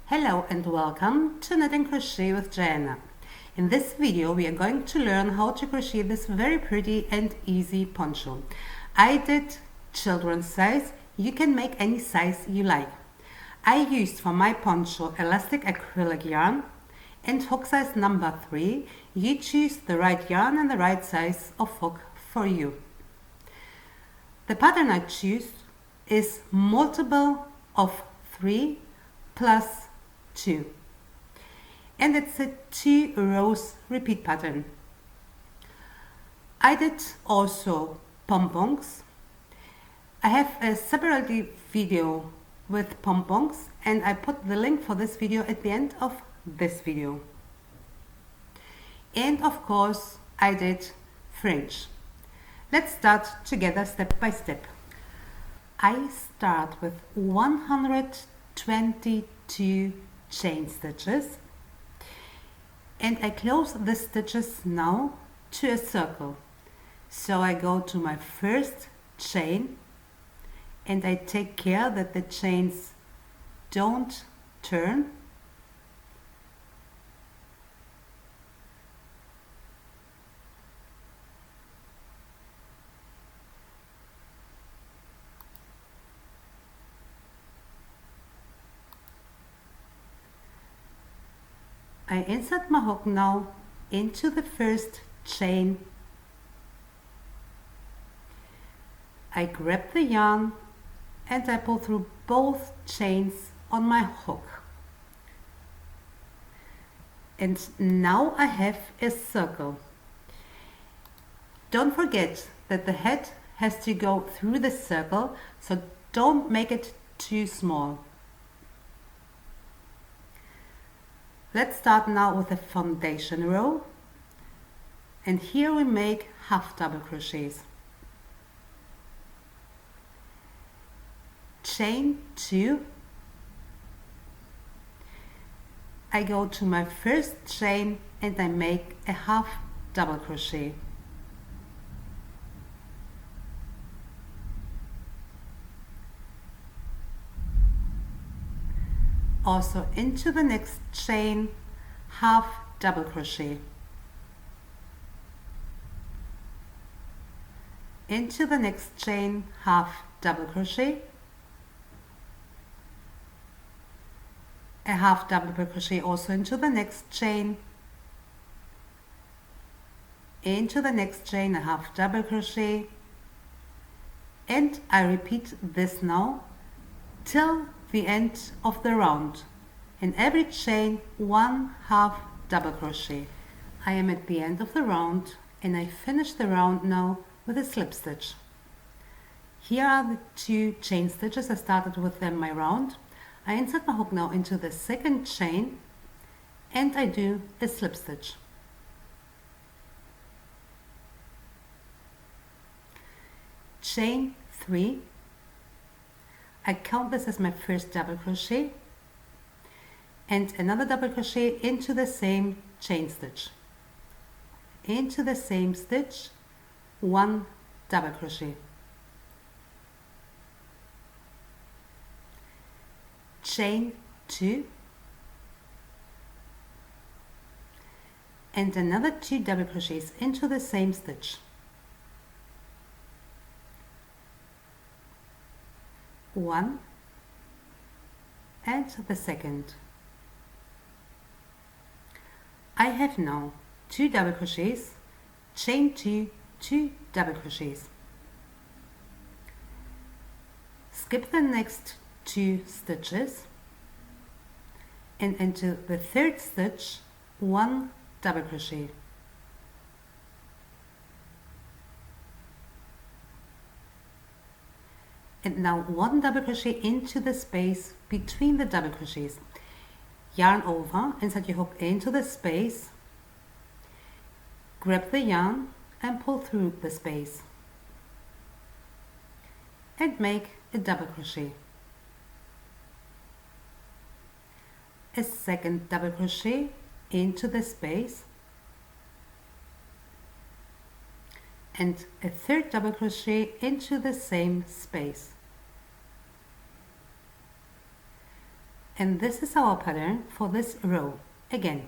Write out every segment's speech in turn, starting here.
Hello and welcome to Knit and Crochet with Joanna. In this video we are going to learn how to crochet this very pretty and easy poncho. I did children's size. You can make any size you like. I used for my poncho elastic acrylic yarn and hook size number 3. You choose the right yarn and the right size of hook for you. The pattern I choose is multiple of 3 plus 2, and it's a 2 rows repeat pattern. I did also pom-poms. I have a separate video with pom-poms and I put the link for this video at the end of this video. And of course I did fringe. Let's start together step by step. I start with 122 chain stitches and I close the stitches now to a circle. So I go to my first chain and I take care that the chains don't turn. I insert my hook now into the first chain. I grab the yarn and I pull through both chains on my hook. And now I have a circle. Don't forget that the head has to go through the circle, so don't make it too small. Let's start now with a foundation row, and here we make half double crochets. Chain 2. I go to my first chain and I make a half double crochet. Also into the next chain, half double crochet. Into the next chain, half double crochet. A half double crochet also into the next chain. Into the next chain, a half double crochet. And I repeat this now till the end of the round. In every chain, 1 half double crochet. I am at the end of the round and I finish the round now with a slip stitch. Here are the 2 chain stitches I started with in my round. I insert my hook now into the second chain and I do a slip stitch. Chain 3. I count this as my first double crochet and another double crochet into the same chain stitch. Into the same stitch, 1 double crochet. Chain 2 and another 2 double crochets into the same stitch. 1 and the second. I have now 2 double crochets, chain 2, 2 double crochets. Skip the next 2 stitches and into the third stitch, 1 double crochet. And now 1 double crochet into the space between the double crochets. Yarn over, insert your hook into the space, grab the yarn and pull through the space and make a double crochet. A second double crochet into the space and a third double crochet into the same space. And this is our pattern for this row. Again,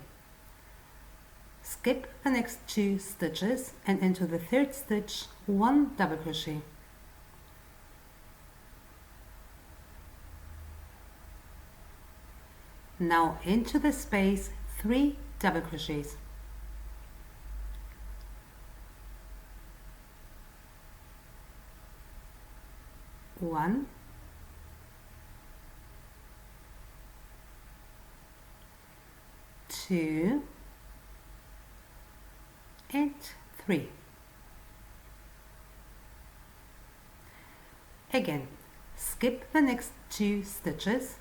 skip the next 2 stitches and into the 3rd stitch 1 double crochet. Now into the space 3 double crochets. One, two, and 3. Again, skip the next 2 stitches,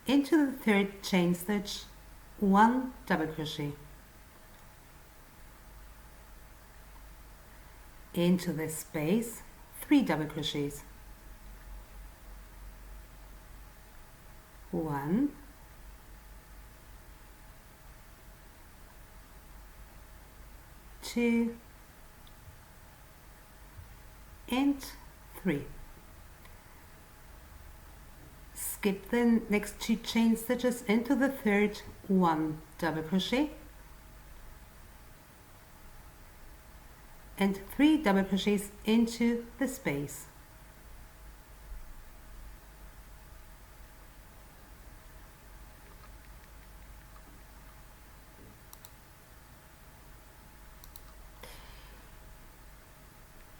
into the 3rd chain stitch 1 double crochet, into the space 3 double crochets, 1, 2, and 3. Skip the next 2 chain stitches, into the 3rd 1 double crochet and 3 double crochets into the space.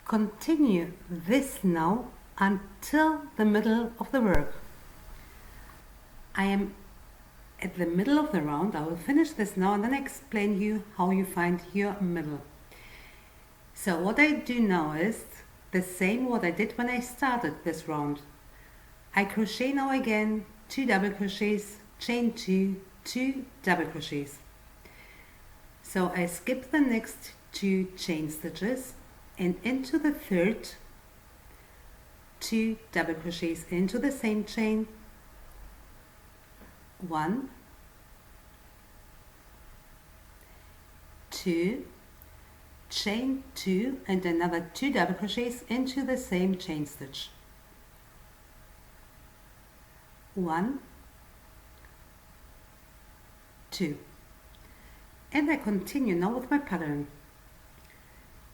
Continue this now until the middle of the work. I am at the middle of the round. I will finish this now and then explain you how you find your middle. So what I do now is the same what I did when I started this round. I crochet now again 2 double crochets, chain 2, 2 double crochets. So I skip the next 2 chain stitches and into the 3rd 2 double crochets into the same chain, 1, 2, chain 2 and another 2 double crochets into the same chain stitch, 1, 2, and I continue now with my pattern.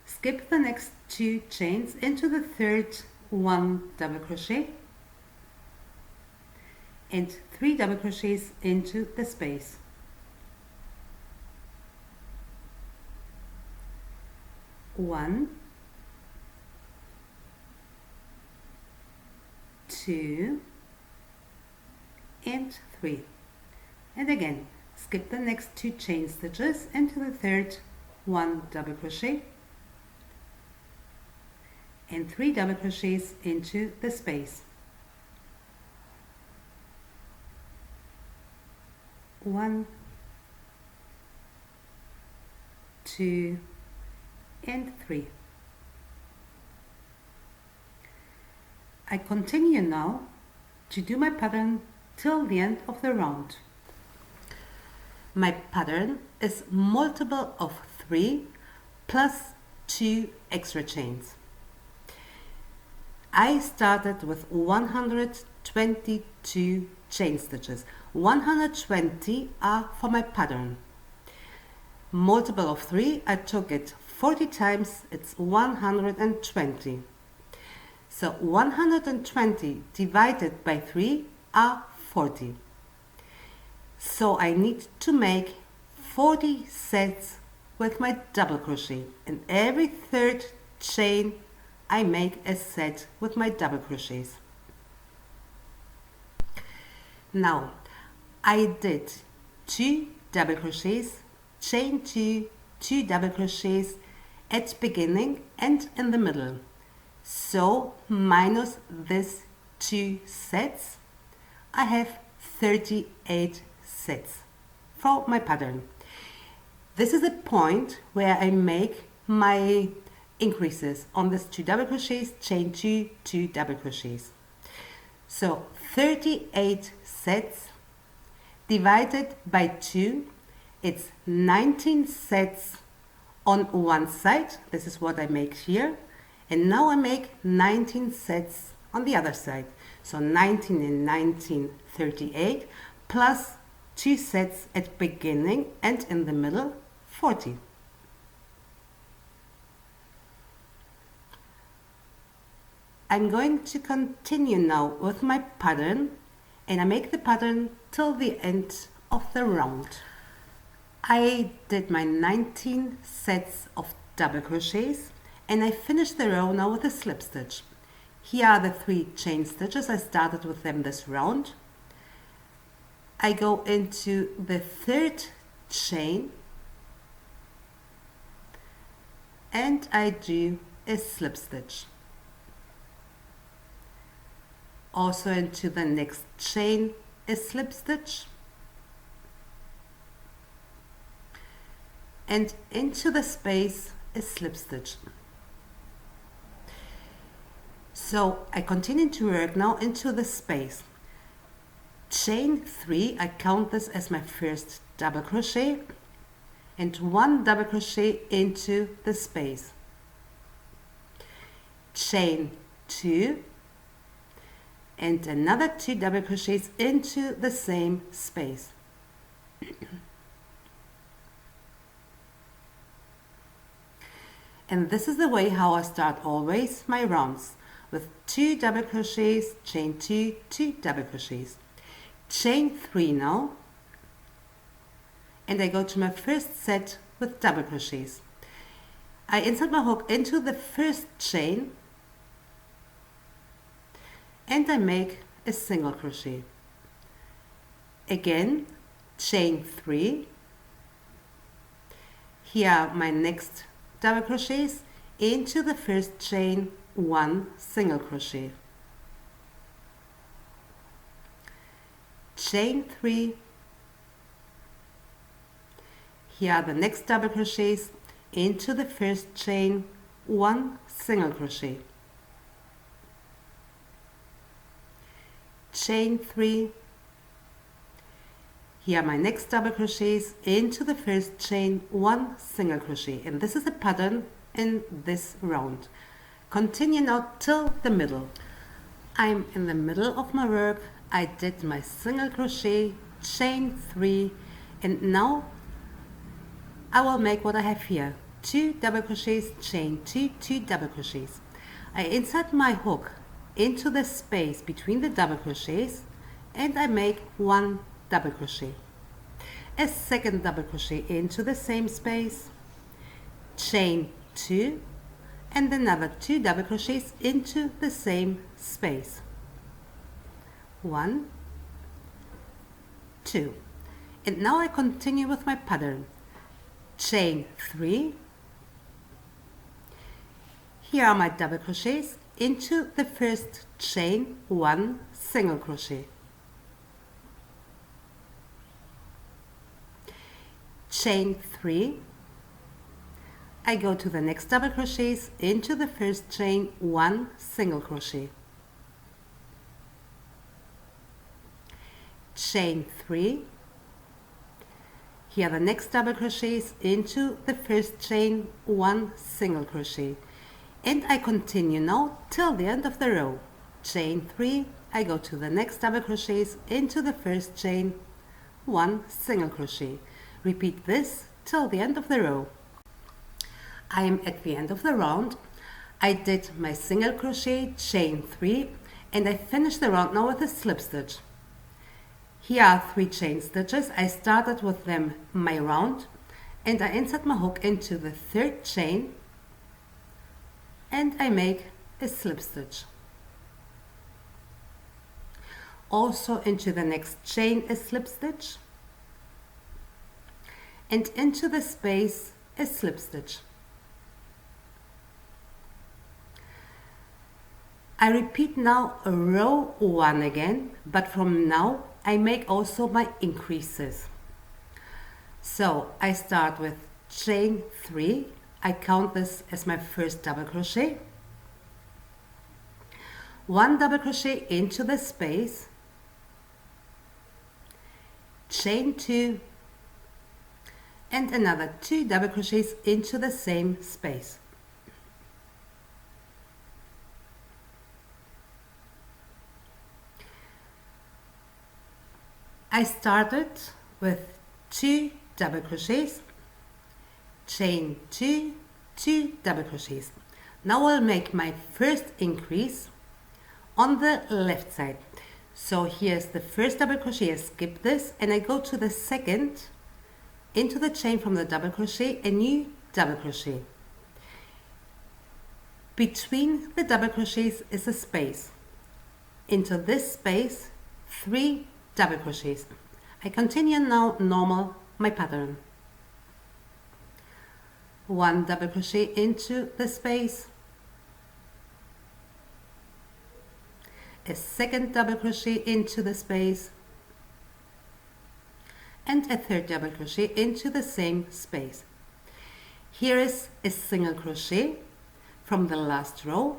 Skip the next 2 chains into the 3rd 1 double crochet and 3 double crochets into the space. 1, 2, and 3. And again, skip the next 2 chain stitches into the 3rd 1 double crochet and 3 double crochets into the space. 1, 2, and 3. I continue now to do my pattern till the end of the round. My pattern is multiple of 3 plus 2 extra chains. I started with 122 chain stitches. 120 are for my pattern. Multiple of 3, I took it 40 times, it's 120. So 120 divided by 3 are 40. So I need to make 40 sets with my double crochet. In every 3rd chain I make a set with my double crochets. Now I did 2 double crochets, chain 2, 2 double crochets at beginning and in the middle. So minus this 2 sets, I have 38 sets for my pattern. This is a point where I make my increases on this 2 double crochets, chain 2, 2 double crochets. So 38 sets divided by 2, it's 19 sets on one side. This is what I make here. And now I make 19 sets on the other side. So 19 and 19, 38, plus 2 sets at beginning and in the middle, 40. I'm going to continue now with my pattern, and I make the pattern till the end of the round. I did my 19 sets of double crochets and I finished the row now with a slip stitch. Here are the 3 chain stitches. I started with them this round. I go into the 3rd chain and I do a slip stitch. Also into the next chain a slip stitch, and into the space a slip stitch. So I continue to work now into the space. Chain 3, I count this as my first double crochet, and 1 double crochet into the space. Chain 2 and another 2 double crochets into the same space. And this is the way how I start always my rounds, with 2 double crochets, chain 2, 2 double crochets, chain 3 now, and I go to my first set with double crochets. I insert my hook into the first chain and I make a single crochet. Again, chain 3. Here are my next double crochets, into the first chain 1 single crochet. Chain 3. Here are the next double crochets, into the first chain 1 single crochet. Chain 3. Here are my next double crochets, into the first chain 1 single crochet, and this is a pattern in this round. Continue now till the middle. I'm in the middle of my work. I did my single crochet, chain 3, and now I will make what I have here: 2 double crochets, chain 2, 2 double crochets. I insert my hook into the space between the double crochets and I make 1 double crochet, a second double crochet into the same space, chain 2, and another 2 double crochets into the same space. 1, 2. And now I continue with my pattern. Chain 3. Here are my double crochets, into the first chain 1 single crochet. Chain 3. I go to the next double crochets, into the first chain 1 single crochet. Chain 3. Here are the next double crochets, into the first chain 1 single crochet, and I continue now till the end of the row. Chain 3. I go to the next double crochets, into the first chain 1 single crochet. Repeat this till the end of the row. I am at the end of the round. I did my single crochet, chain 3, and I finished the round now with a slip stitch. Here are 3 chain stitches. I started with them my round, and I insert my hook into the 3rd chain and I make a slip stitch. Also into the next chain a slip stitch, and into the space a slip stitch. I repeat now row 1 again, but from now I make also my increases. So I start with chain 3. I count this as my first double crochet. 1 double crochet into the space, chain 2, and another 2 double crochets into the same space. I started with 2 double crochets, chain 2, 2 double crochets. Now I'll make my first increase on the left side. So here's the first double crochet, I skip this and I go to the second, into the chain from the double crochet, a new double crochet. Between the double crochets is a space. Into this space, 3 double crochets. I continue now normal my pattern. 1 double crochet into the space, a second double crochet into the space, and a third double crochet into the same space. Here is a single crochet from the last row,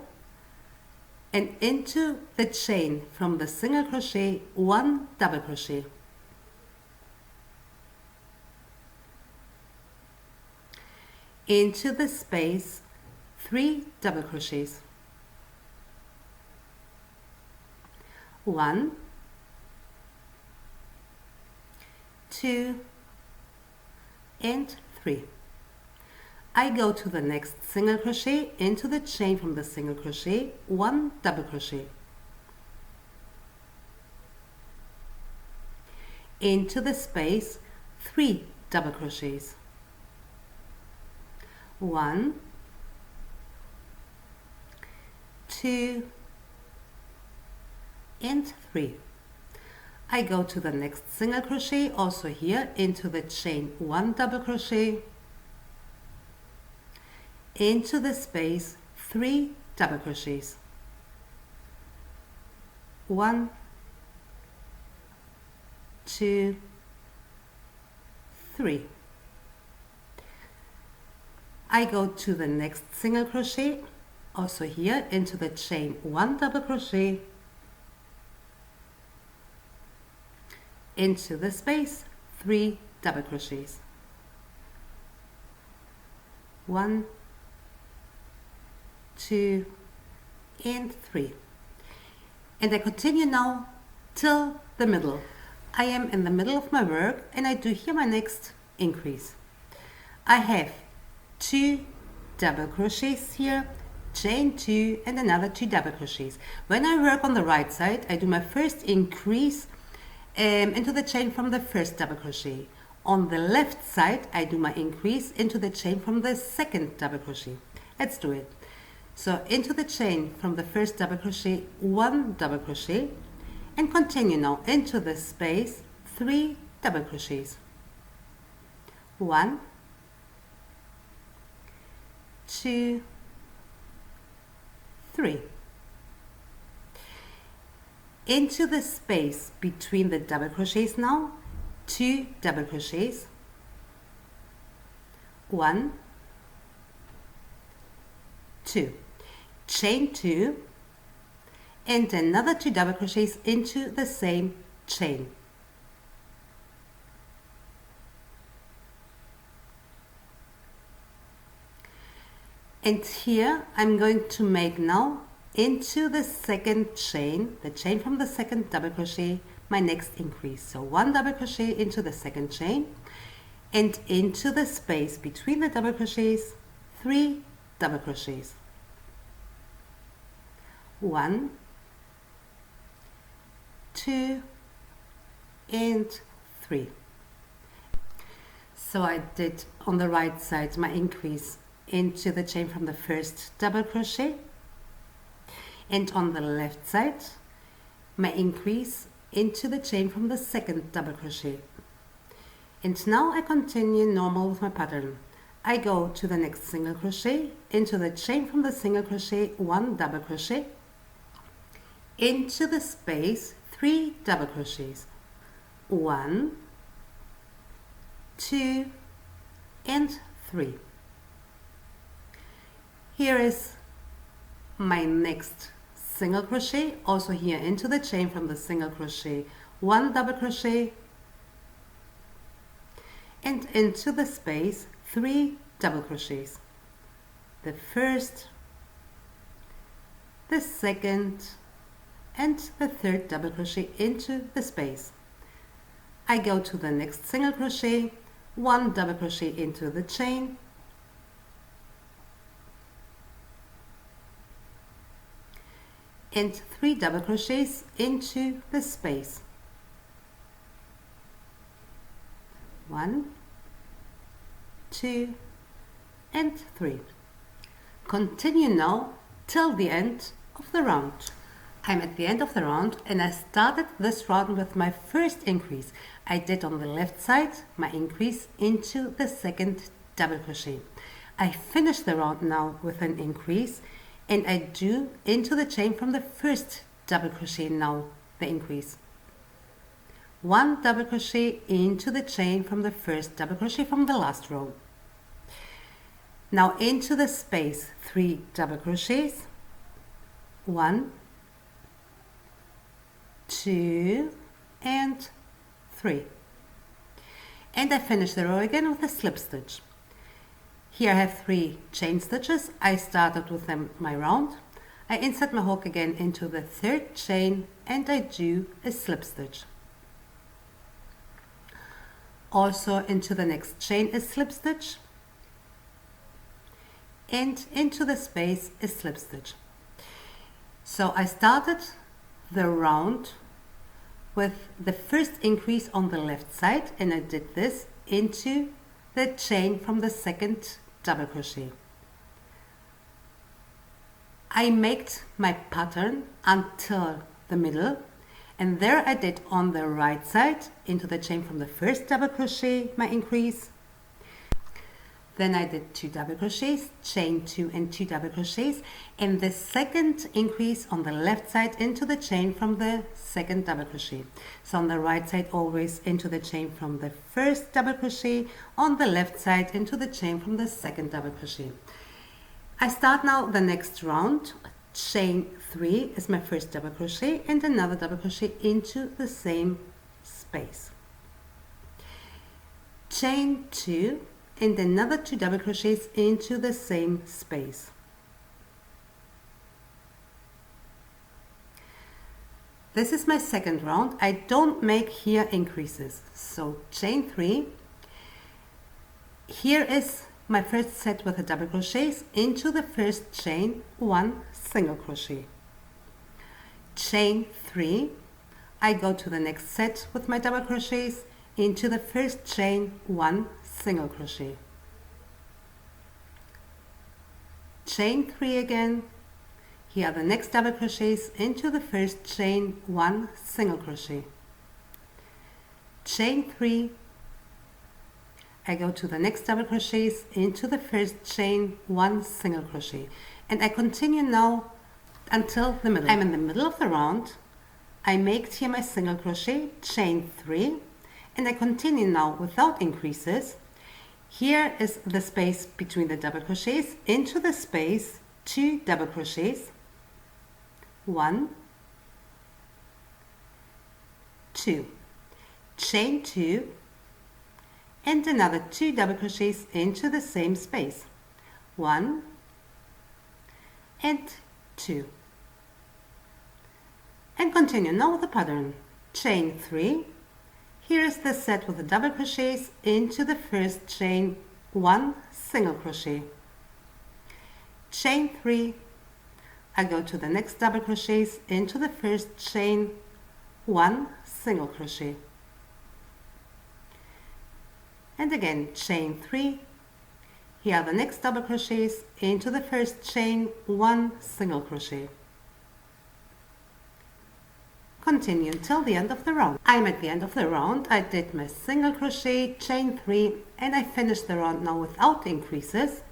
and into the chain from the single crochet 1 double crochet. Into the space 3 double crochets. 1, 2, and 3. I go to the next single crochet, into the chain from the single crochet 1 double crochet. Into the space 3 double crochets. 1, 2, and 3. I go to the next single crochet, also here into the chain 1 double crochet, into the space 3 double crochets. 1, 2, 3. I go to the next single crochet, also here into the chain 1 double crochet, into the space 3 double crochets. 1, 2, and 3. And I continue now till the middle. I am in the middle of my work and I do here my next increase. I have 2 double crochets here, chain 2 and another 2 double crochets. When I work on the right side, I do my first increase into the chain from the first double crochet. On the left side, I do my increase into the chain from the second double crochet. Let's do it. So into the chain from the first double crochet 1 double crochet, and continue now into the space 3 double crochets. 1, 2, 3. Into the space between the double crochets now, 2 double crochets, 1, 2, chain 2, and another 2 double crochets into the same chain. And here I'm going to make now into the second chain, the chain from the second double crochet, my next increase. So 1 double crochet into the second chain, and into the space between the double crochets 3 double crochets. 1, 2, and 3. So I did on the right side my increase into the chain from the first double crochet, and on the left side my increase into the chain from the second double crochet. And now I continue normal with my pattern. I go to the next single crochet, into the chain from the single crochet 1 double crochet, into the space 3 double crochets. 1, 2, and 3. Here is my next single crochet, also here into the chain from the single crochet 1 double crochet, and into the space 3 double crochets. The first, the second, and the third double crochet into the space. I go to the next single crochet, 1 double crochet into the chain, and 3 double crochets into the space. 1, 2, and 3. Continue now till the end of the round. I'm at the end of the round and I started this round with my first increase. I did on the left side my increase into the second double crochet. I finished the round now with an increase and I do into the chain from the first double crochet now the increase. 1 double crochet into the chain from the first double crochet from the last row. Now into the space 3 double crochets, 1, 2 and 3, and I finish the row again with a slip stitch. Here I have 3 chain stitches. I started with them my round. I insert my hook again into the third chain and I do a slip stitch. Also into the next chain a slip stitch and into the space a slip stitch. So I started the round with the first increase on the left side and I did this into the chain from the second double crochet. I made my pattern until the middle and there I did on the right side into the chain from the first double crochet my increase. Then I did 2 double crochets, chain 2 and 2 double crochets, and the second increase on the left side into the chain from the second double crochet. So on the right side always into the chain from the first double crochet, on the left side into the chain from the second double crochet. I start now the next round. Chain 3 is my first double crochet and another double crochet into the same space. Chain 2 and another 2 double crochets into the same space. This is my second round. I don't make here increases. So chain 3. Here is my first set with the double crochets into the first chain, 1 single crochet. Chain 3. I go to the next set with my double crochets into the first chain, 1 single crochet. Chain 3 again. Here are the next double crochets into the first chain, 1 single crochet. Chain 3. I go to the next double crochets into the first chain, 1 single crochet, and I continue now until the middle. I'm in the middle of the round. I make here my single crochet, chain 3, and I continue now without increases. Here is the space between the double crochets, into the space 2 double crochets, 1, 2, chain 2 and another 2 double crochets into the same space, 1 and 2, and continue now with the pattern. Chain 3. Here is the set with the double crochets into the first chain, 1 single crochet. Chain 3. I go to the next double crochets into the first chain, 1 single crochet. And again, chain 3. Here are the next double crochets into the first chain, 1 single crochet. Continue until the end of the round. I'm at the end of the round. I did my single crochet, chain 3, and I finished the round now without increases.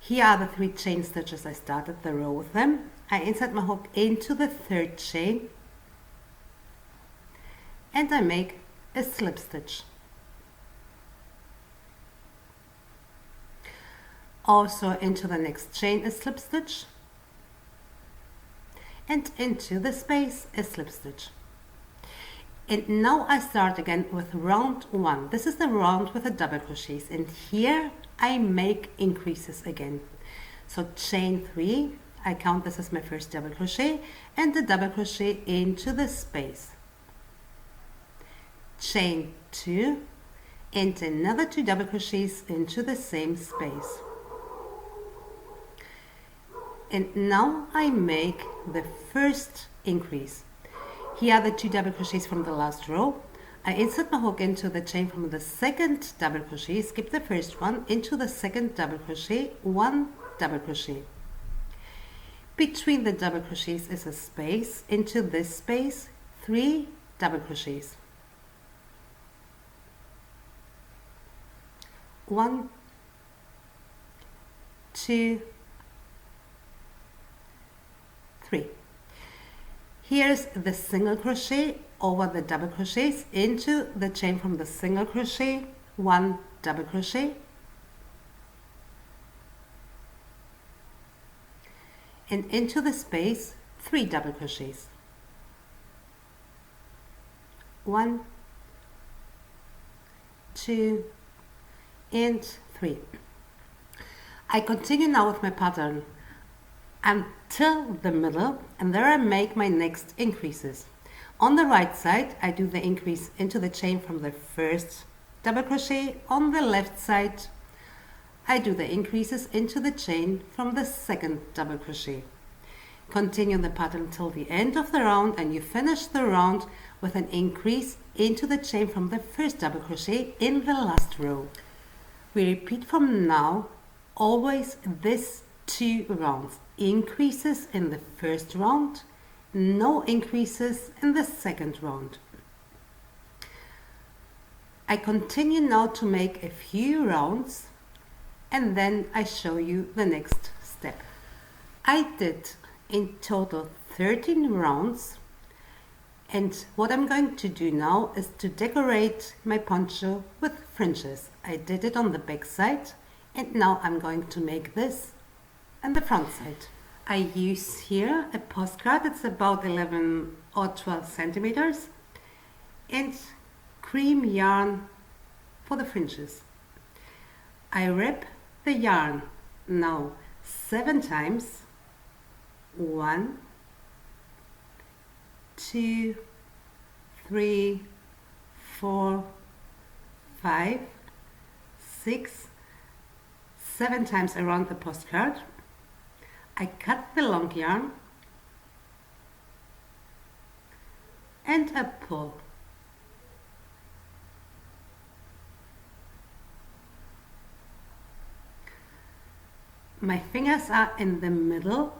Here are the 3 chain stitches. I started the row with them. I insert my hook into the third chain and I make a slip stitch. Also into the next chain a slip stitch, and into the space a slip stitch. And now I start again with round 1. This is the round with the double crochets, and here I make increases again. So chain 3, I count this as my first double crochet, and the double crochet into the space. chain 2 and another 2 double crochets into the same space. And now I make the first increase. Here are the 2 double crochets from the last row. I insert my hook into the chain from the second double crochet, skip the first one, into the second double crochet, 1 double crochet. Between the double crochets is a space, into this space 3 double crochets. 1, 2, 3. Here's the single crochet over the double crochets into the chain from the single crochet, 1 double crochet, and into the space 3 double crochets. 1, 2, and 3. I continue now with my pattern until the middle, and there I make my next increases. On the right side I do the increase into the chain from the first double crochet. On the left side I do the increases into the chain from the second double crochet. Continue the pattern till the end of the round, and you finish the round with an increase into the chain from the first double crochet in the last row. We repeat from now always these 2 rounds. Increases in the first round, no increases in the second round. I continue now to make a few rounds, and then I show you the next step. I did in total 13 rounds, and what I'm going to do now is to decorate my poncho with fringes. I did it on the back side, and now I'm going to make this and the front side. I use here a postcard, it's about 11 or 12 centimeters, and cream yarn for the fringes. I wrap the yarn now 7 times. 1, 2, 3, 4, 5, 6, 7 times around the postcard. I cut the long yarn and I pull. My fingers are in the middle.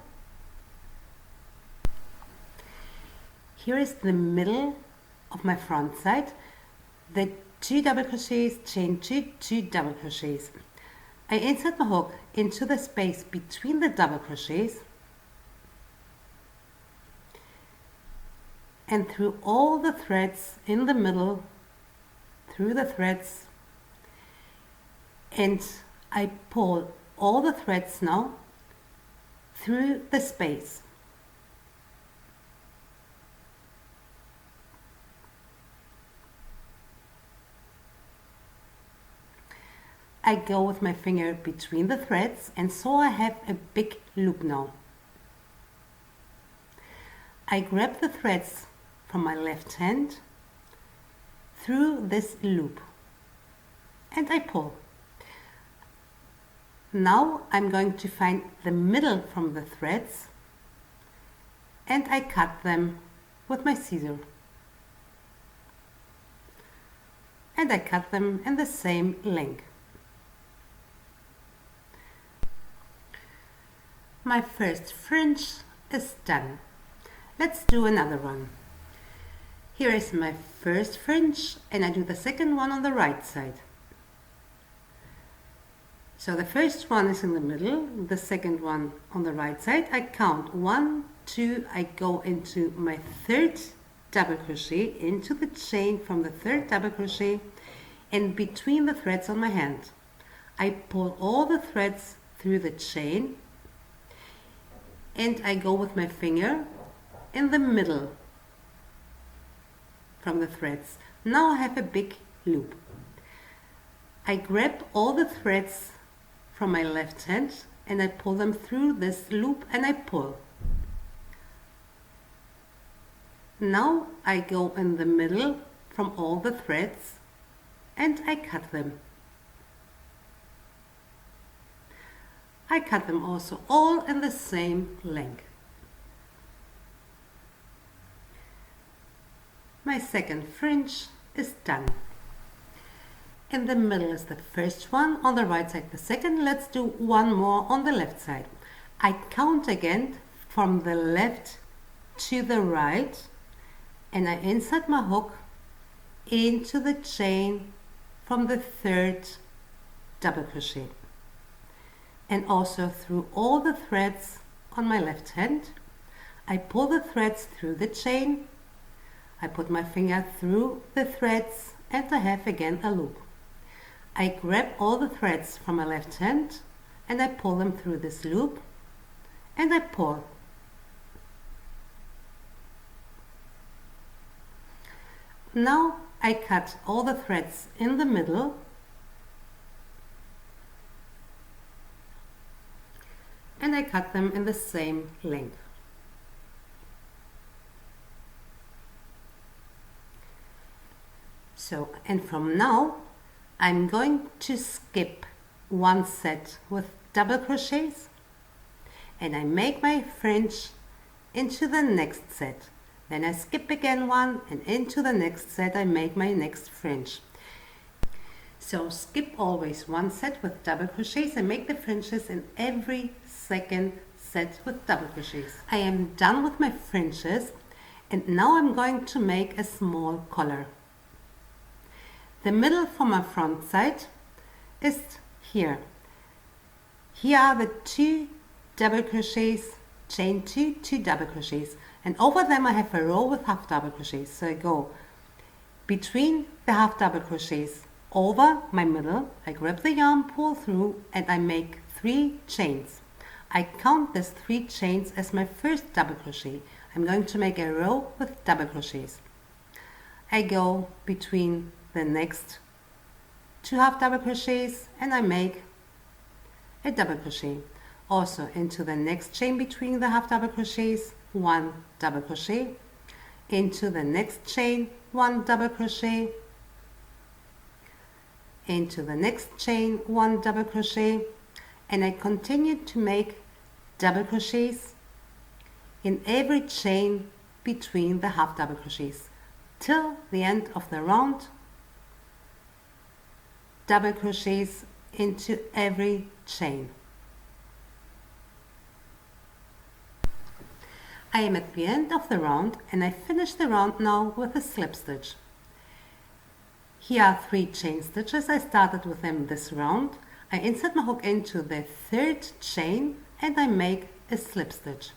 Here is the middle of my front side. The 2 double crochets, chain 2, 2 double crochets. I insert my hook into the space between the double crochets and through all the threads in the middle, through the threads, and I pull all the threads now through the space. I go with my finger between the threads, and so I have a big loop now. I grab the threads from my left hand through this loop and I pull. Now I'm going to find the middle from the threads and I cut them with my scissor. And I cut them in the same length. My first fringe is done. Let's do another one. Here is my first fringe and I do the second one on the right side. So the first one is in the middle, the second one on the right side. I count 1, 2, I go into my third double crochet into the chain from the third double crochet and between the threads on my hand. I pull all the threads through the chain and I go with my finger in the middle from the threads. Now I have a big loop. I grab all the threads from my left hand and I pull them through this loop and I pull. Now I go in the middle from all the threads and I cut them. I cut them also all in the same length. My second fringe is done. In the middle is the first one, on the right side the second. Let's do one more on the left side. I count again from the left to the right and I insert my hook into the chain from the third double crochet, and also through all the threads on my left hand. I pull the threads through the chain, I put my finger through the threads and I have again a loop. I grab all the threads from my left hand and I pull them through this loop and I pull. Now I cut all the threads in the middle and I cut them in the same length. So, and from now I'm going to skip one set with double crochets and I make my fringe into the next set. Then I skip again one and into the next set I make my next fringe. So skip always one set with double crochets and make the fringes in every second set with double crochets. I am done with my fringes and now I'm going to make a small collar. The middle for my front side is here. Here are the 2 double crochets, chain 2, 2 double crochets, and over them I have a row with half double crochets. So I go between the half double crochets over my middle, I grab the yarn, pull through and I make 3 chains. I count these 3 chains as my first double crochet. I'm going to make a row with double crochets. I go between the next 2 half double crochets and I make a double crochet. Also into the next chain between the half double crochets, 1 double crochet, into the next chain, 1 double crochet, into the next chain, 1 double crochet, and I continue to make double crochets in every chain between the half double crochets till the end of the round. Double crochets into every chain. I am at the end of the round and I finish the round now with a slip stitch. Here are 3 chain stitches. I started with them this round. I insert my hook into the 3rd chain and I make a slip stitch.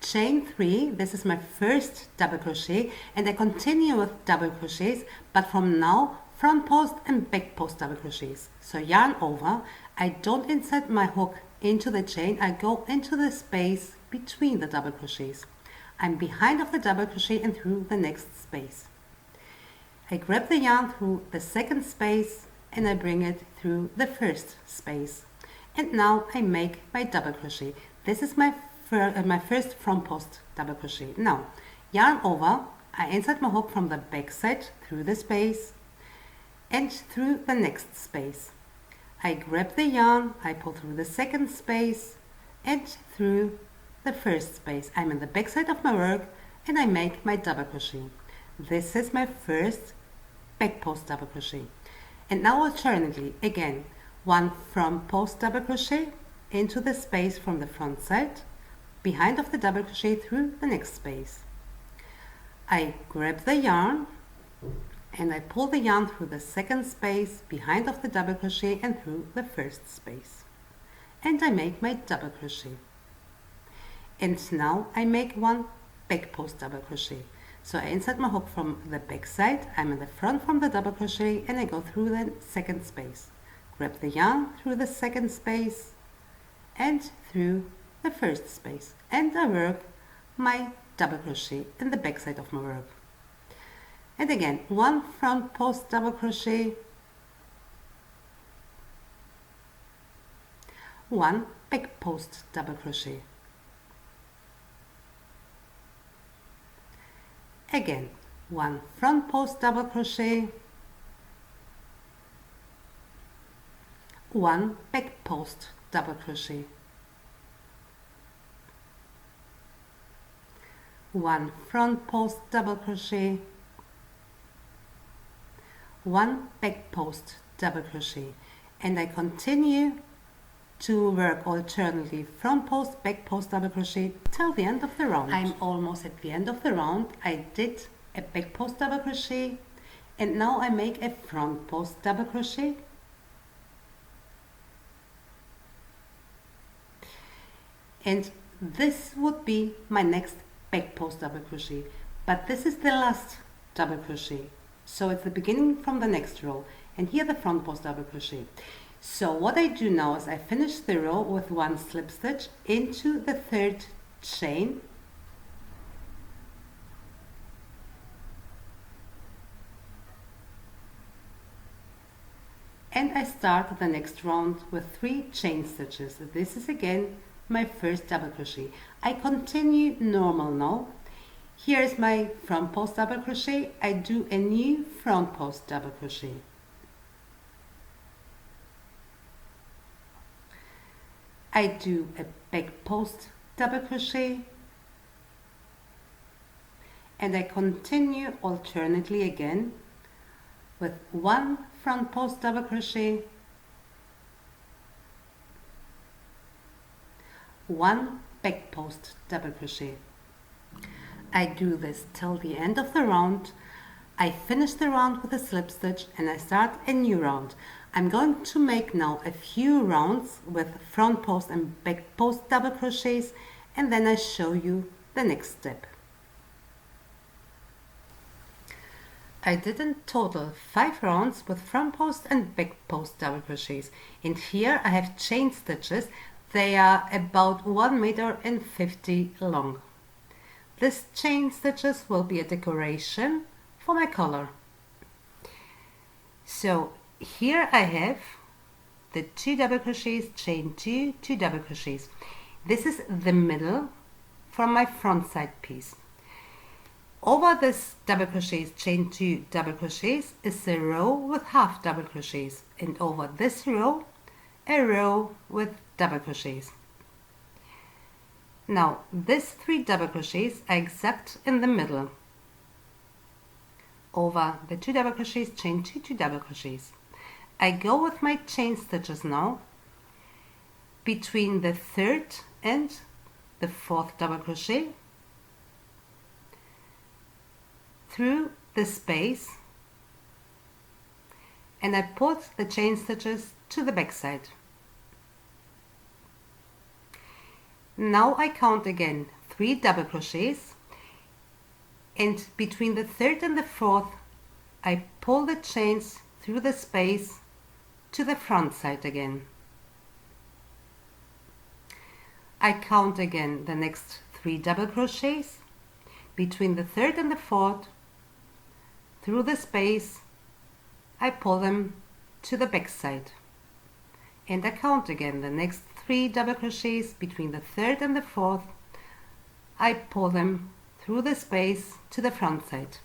Chain 3, this is my first double crochet and I continue with double crochets, but from now front post and back post double crochets. So yarn over, I don't insert my hook into the chain, I go into the space between the double crochets. I'm behind of the double crochet and through the next space. I grab the yarn through the 2nd space and I bring it through the 1st space. And now I make my double crochet. This is my first front post double crochet. Now yarn over, I insert my hook from the back side through the space and through the next space. I grab the yarn, I pull through the 2nd space and through the 1st space. I'm in the back side of my work and I make my double crochet. This is my first back post double crochet. And now alternately again, 1 front post double crochet into the space from the front side, behind of the double crochet through the next space. I grab the yarn and I pull the yarn through the 2nd space, behind of the double crochet and through the 1st space. And I make my double crochet. And now I make 1 back post double crochet. So I insert my hook from the back side, I'm in the front from the double crochet and I go through the 2nd space. Grab the yarn through the 2nd space and through the 1st space. And I work my double crochet in the back side of my work. And again, 1 front post double crochet, 1 back post double crochet. Again, 1 front post double crochet, 1 back post double crochet, 1 front post double crochet, 1 back post double crochet, and I continue to work alternately front post, back post double crochet till the end of the round. I'm almost at the end of the round. I did a back post double crochet and now I make a front post double crochet, and this would be my next back post double crochet, but this is the last double crochet, so it's the beginning from the next row, and here the front post double crochet. So what I do now is I finish the row with 1 slip stitch into the 3rd chain, and I start the next round with 3 chain stitches. This is again my first double crochet. I continue normal now. Here is my front post double crochet. I do a new front post double crochet. I do a back post double crochet, and I continue alternately again with 1 front post double crochet, 1 back post double crochet. I do this till the end of the round. I finish the round with a slip stitch and I start a new round. I'm going to make now a few rounds with front post and back post double crochets, and then I show you the next step. I did in total 5 rounds with front post and back post double crochets, and here I have chain stitches. They are about 1.50 meters long. This chain stitches will be a decoration for my collar. So here I have the 2 double crochets, chain 2, 2 double crochets. This is the middle from my front side piece. Over this double crochets, chain 2 double crochets, is a row with half double crochets, and over this row a row with double crochets. Now these 3 double crochets are exact in the middle. Over the 2 double crochets, chain 2, 2 double crochets. I go with my chain stitches now between the 3rd and the 4th double crochet through the space, and I put the chain stitches to the back side. Now I count again 3 double crochets, and between the 3rd and the 4th I pull the chains through the space to the front side again. I count again the next 3 double crochets between the 3rd and the 4th. Through the space I pull them to the back side, and I count again the next 3 double crochets between the 3rd and the 4th. I pull them through the space to the front side,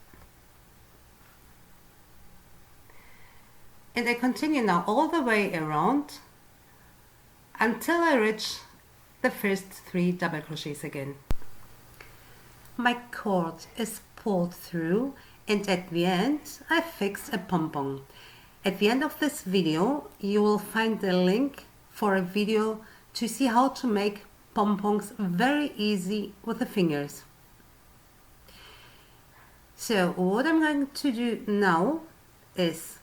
and I continue now all the way around until I reach the first 3 double crochets again. My cord is pulled through, and at the end I fix a pom-pom. At the end of this video you will find the link for a video to see how to make pom-poms very easy with the fingers. So what I'm going to do now is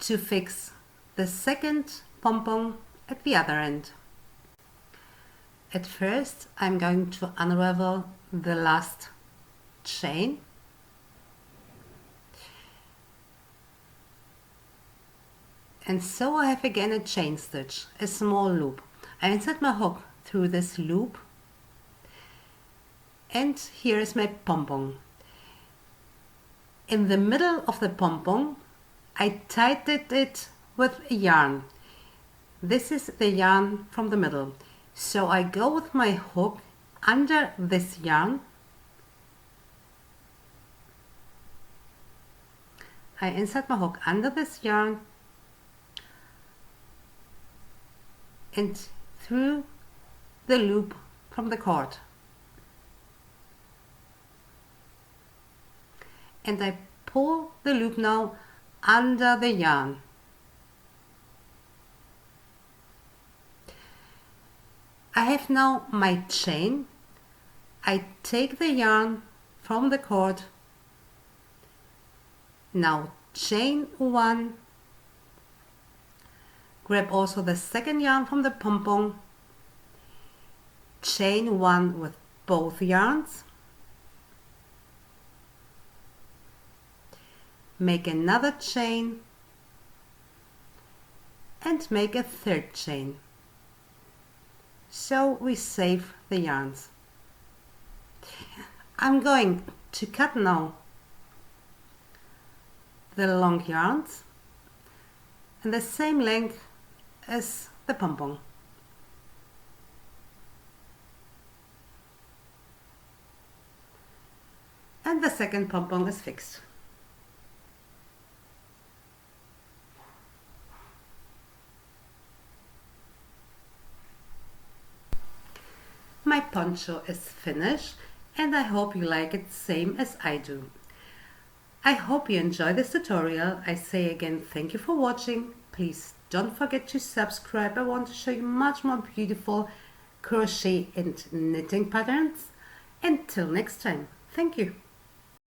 to fix the second pom-pom at the other end. At first I'm going to unravel the last chain, and so I have again a chain stitch, a small loop. I insert my hook through this loop, and here is my pom-pom. In the middle of the pom-pom I tied it with yarn. This is the yarn from the middle. So I go with my hook under this yarn I insert my hook under this yarn and through the loop from the cord, and I pull the loop now under the yarn. I have now my chain. I take the yarn from the cord. Now chain 1, grab also the second yarn from the pom-pom, chain 1 with both yarns, make another chain and make a third chain. So we save the yarns. I'm going to cut now the long yarns and the same length as the pom-pom. And the second pom-pom is fixed. My poncho is finished and I hope you like it same as I do. I hope you enjoy this tutorial. I say again, thank you for watching. Please don't forget to subscribe. I want to show you much more beautiful crochet and knitting patterns. Until next time, thank you.